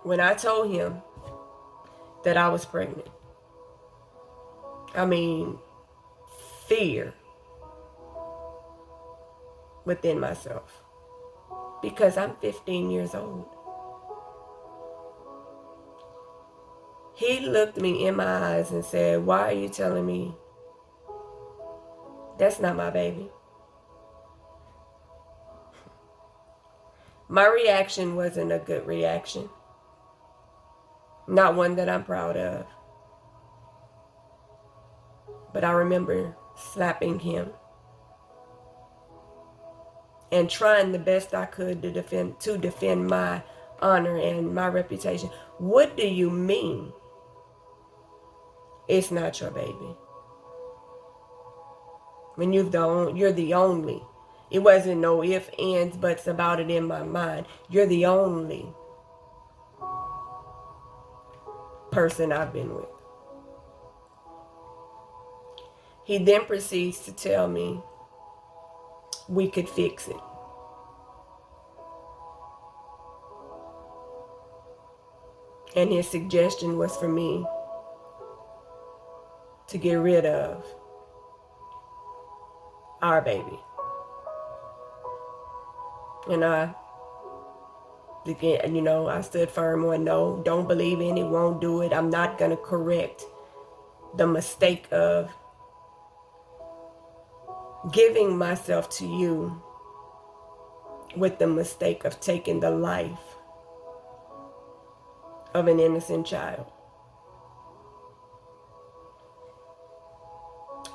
when I told him that I was pregnant, I mean, fear within myself, because I'm 15 years old. He looked me in my eyes and said, "Why are you telling me that's not my baby?" My reaction wasn't a good reaction. Not one that I'm proud of. But I remember slapping him and trying the best I could to defend my honor and my reputation. What do you mean it's not your baby? When you're the only. It wasn't no ifs, ands, buts about it in my mind. You're the only person I've been with. He then proceeds to tell me we could fix it. And his suggestion was for me to get rid of our baby. And I stood firm on no, don't believe in it, won't do it. I'm not going to correct the mistake of giving myself to you with the mistake of taking the life of an innocent child.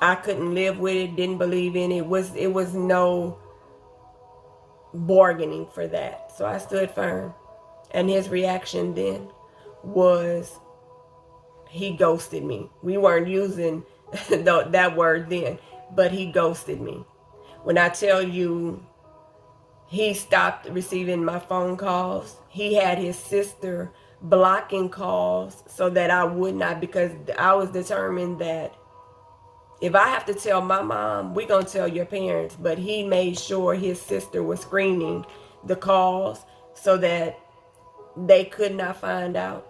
I couldn't live with it, didn't believe in it. It was no bargaining for that. So I stood firm. And his reaction then was he ghosted me. We weren't using that word then, but he ghosted me. When I tell you he stopped receiving my phone calls, he had his sister blocking calls so that I would not, because I was determined that if I have to tell my mom, we're going to tell your parents. But he made sure his sister was screening the calls so that they could not find out.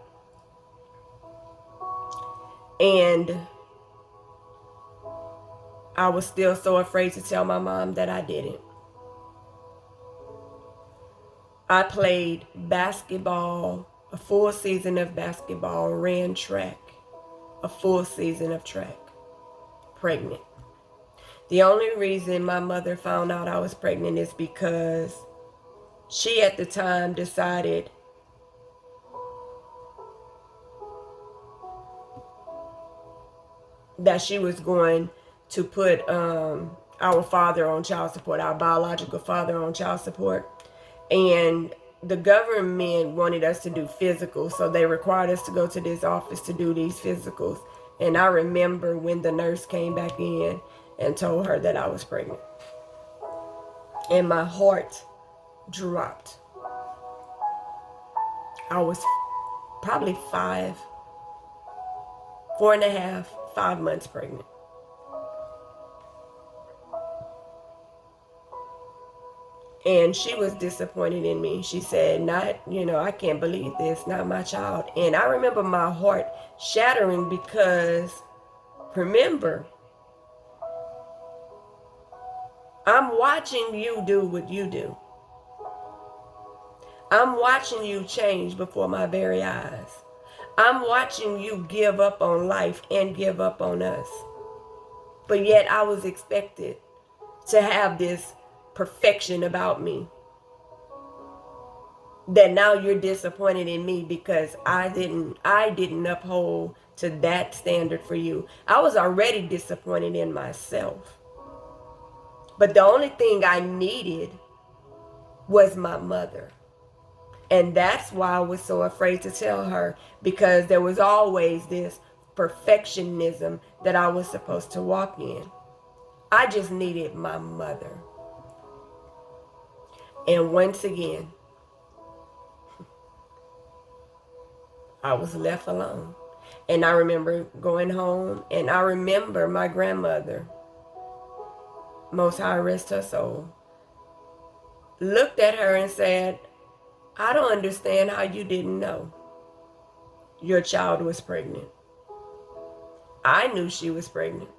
And I was still so afraid to tell my mom that I didn't. I played basketball, a full season of basketball, ran track, a full season of track, pregnant. The only reason my mother found out I was pregnant is because she at the time decided that she was going to put our father on child support, our biological father on child support. And the government wanted us to do physicals, so they required us to go to this office to do these physicals. And I remember when the nurse came back in and told her that I was pregnant. And my heart dropped. I was probably 5 months pregnant. And she was disappointed in me. She said, I can't believe this, not my child. And I remember my heart shattering because, remember, I'm watching you do what you do. I'm watching you change before my very eyes. I'm watching you give up on life and give up on us. But yet I was expected to have this perfection about me. That now you're disappointed in me because I didn't uphold to that standard for you. I was already disappointed in myself. But the only thing I needed was my mother. And that's why I was so afraid to tell her, because there was always this perfectionism that I was supposed to walk in. I just needed my mother. And once again, I was left alone. And I remember going home, and I remember my grandmother, most high rest her soul, looked at her and said, I don't understand how you didn't know. your child was pregnant. I knew she was pregnant.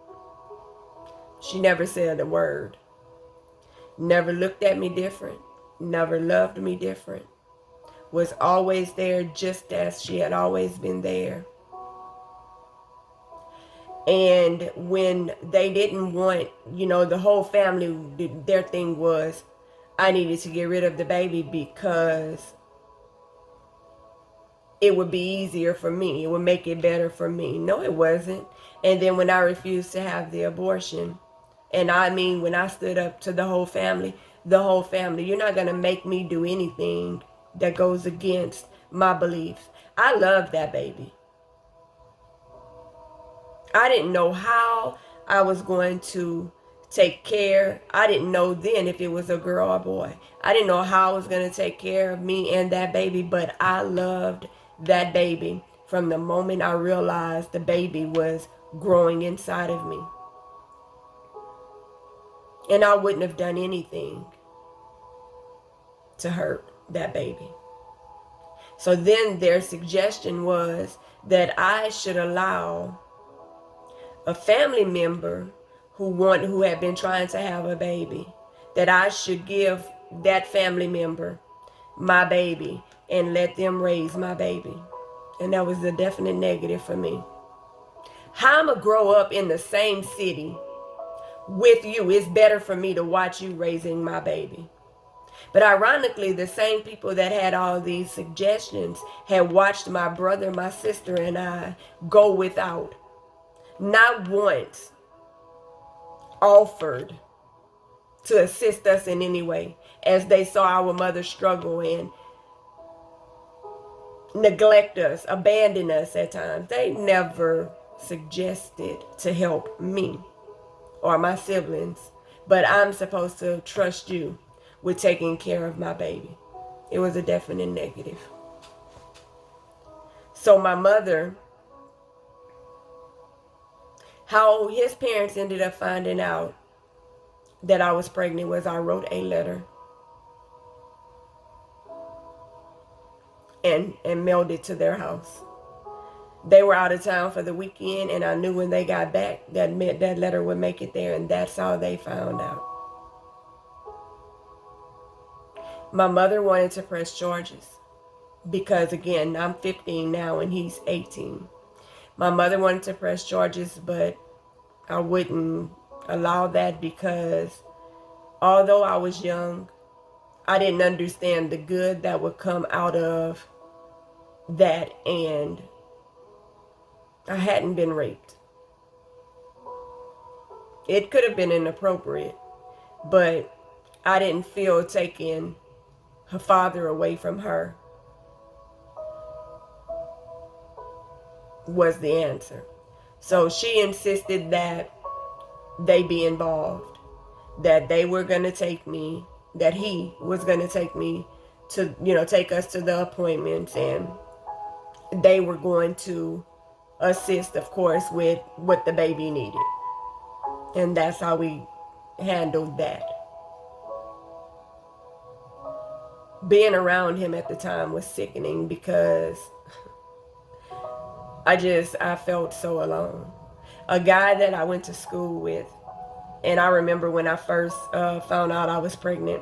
She never said a word. Never looked at me different. Never loved me different. Was always there just as she had always been there. And when they didn't want, the whole family, their thing was, I needed to get rid of the baby because it would be easier for me. It would make it better for me. No, it wasn't. And then when I refused to have the abortion, and I mean when I stood up to the whole family, you're not going to make me do anything that goes against my beliefs. I love that baby. I didn't know how I was going to take care. I didn't know then if it was a girl or a boy. I didn't know how I was going to take care of me and that baby, but I loved that baby from the moment I realized the baby was growing inside of me. And I wouldn't have done anything to hurt that baby. So then their suggestion was that I should allow a family member who had been trying to have a baby, that I should give that family member my baby and let them raise my baby. And that was a definite negative for me. How I'm going to grow up in the same city with you, it's better for me to watch you raising my baby. But ironically, the same people that had all these suggestions had watched my brother, my sister, and I go without. Not once offered to assist us in any way as they saw our mother struggle and neglect us, abandon us at times. They never suggested to help me or my siblings, but I'm supposed to trust you with taking care of my baby. It was a definite negative. So my mother, how his parents ended up finding out that I was pregnant was I wrote a letter and mailed it to their house. They were out of town for the weekend, and I knew when they got back that letter would make it there, and that's how they found out. My mother wanted to press charges because, again, I'm 15 now and he's 18. My mother wanted to press charges, but I wouldn't allow that because although I was young, I didn't understand the good that would come out of that, and I hadn't been raped. It could have been inappropriate, but I didn't feel taking her father away from her was the answer. So she insisted that they be involved, that they were going to take me, that he was going to take me to, take us to the appointments, and they were going to assist, of course, with what the baby needed. And that's how we handled that. Being around him at the time was sickening because I felt so alone. A guy that I went to school with, and I remember when I first found out I was pregnant,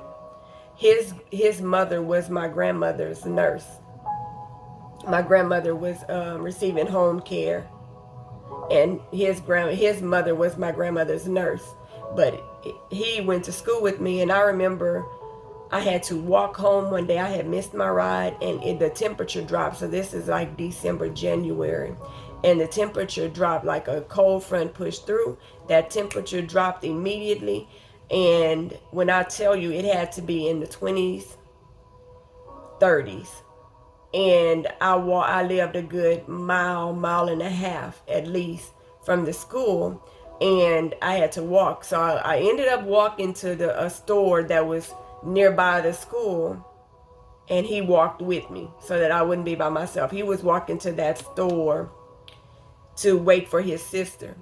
his mother was my grandmother's nurse. My grandmother was receiving home care, and his mother was my grandmother's nurse. But he went to school with me, and I remember I had to walk home one day. I had missed my ride, and the temperature dropped. So this is like December, January. And the temperature dropped like a cold front pushed through. That temperature dropped immediately. And when I tell you, it had to be in the 20s, 30s. And I lived a good mile and a half at least from the school. And I had to walk. So I ended up walking to a store that was nearby the school, and he walked with me so that I wouldn't be by myself. He was walking to that store to wait for his sister,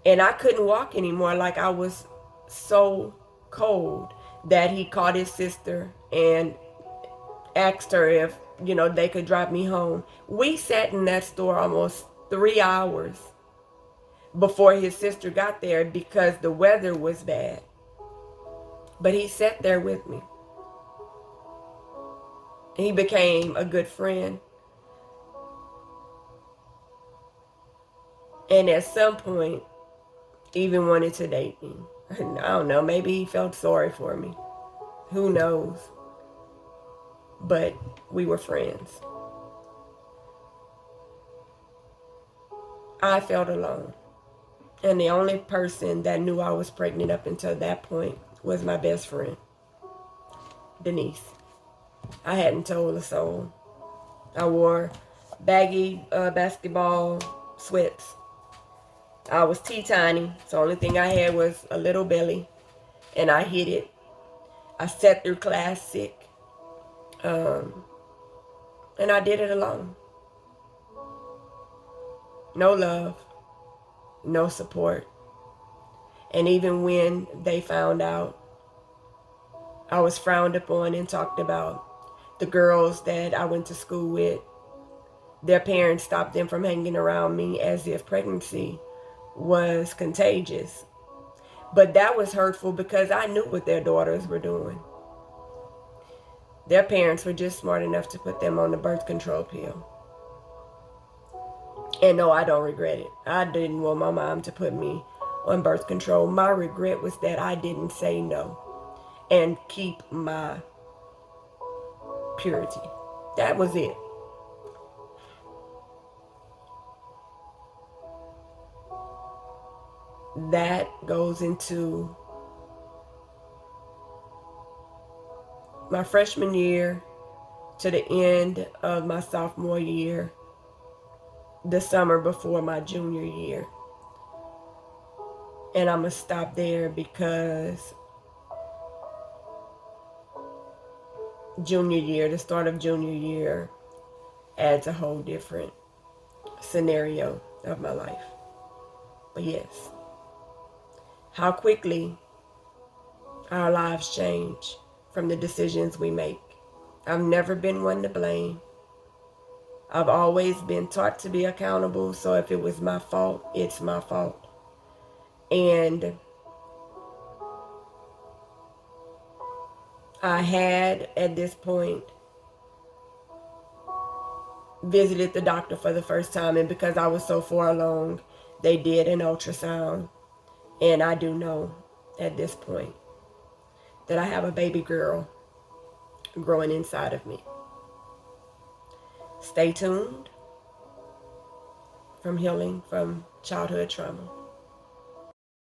and I couldn't walk anymore. Like, I was so cold that he called his sister and asked her if you know, they could drop me home. We sat in that store almost 3 hours before his sister got there because the weather was bad. But he sat there with me. He became a good friend. And at some point, even wanted to date me. I don't know, maybe he felt sorry for me. Who knows? But we were friends. I felt alone. And the only person that knew I was pregnant up until that point was my best friend, Denise. I hadn't told a soul. I wore baggy basketball sweats. I was teeny-tiny, so the only thing I had was a little belly, and I hid it. I sat through class sick, and I did it alone. No love, no support. And even when they found out, I was frowned upon and talked about. The girls that I went to school with, their parents stopped them from hanging around me as if pregnancy was contagious. But that was hurtful because I knew what their daughters were doing. Their parents were just smart enough to put them on the birth control pill. And no, I don't regret it. I didn't want my mom to put me on birth control. My regret was that I didn't say no and keep my purity. That was it. That goes into my freshman year to the end of my sophomore year, the summer before my junior year. And I'm going to stop there because junior year, the start of junior year, adds a whole different scenario of my life. But yes, how quickly our lives change from the decisions we make. I've never been one to blame. I've always been taught to be accountable, so if it was my fault, it's my fault. And I had, at this point, visited the doctor for the first time, and because I was so far along, they did an ultrasound. And I do know at this point that I have a baby girl growing inside of me. Stay tuned from Healing from Childhood Trauma.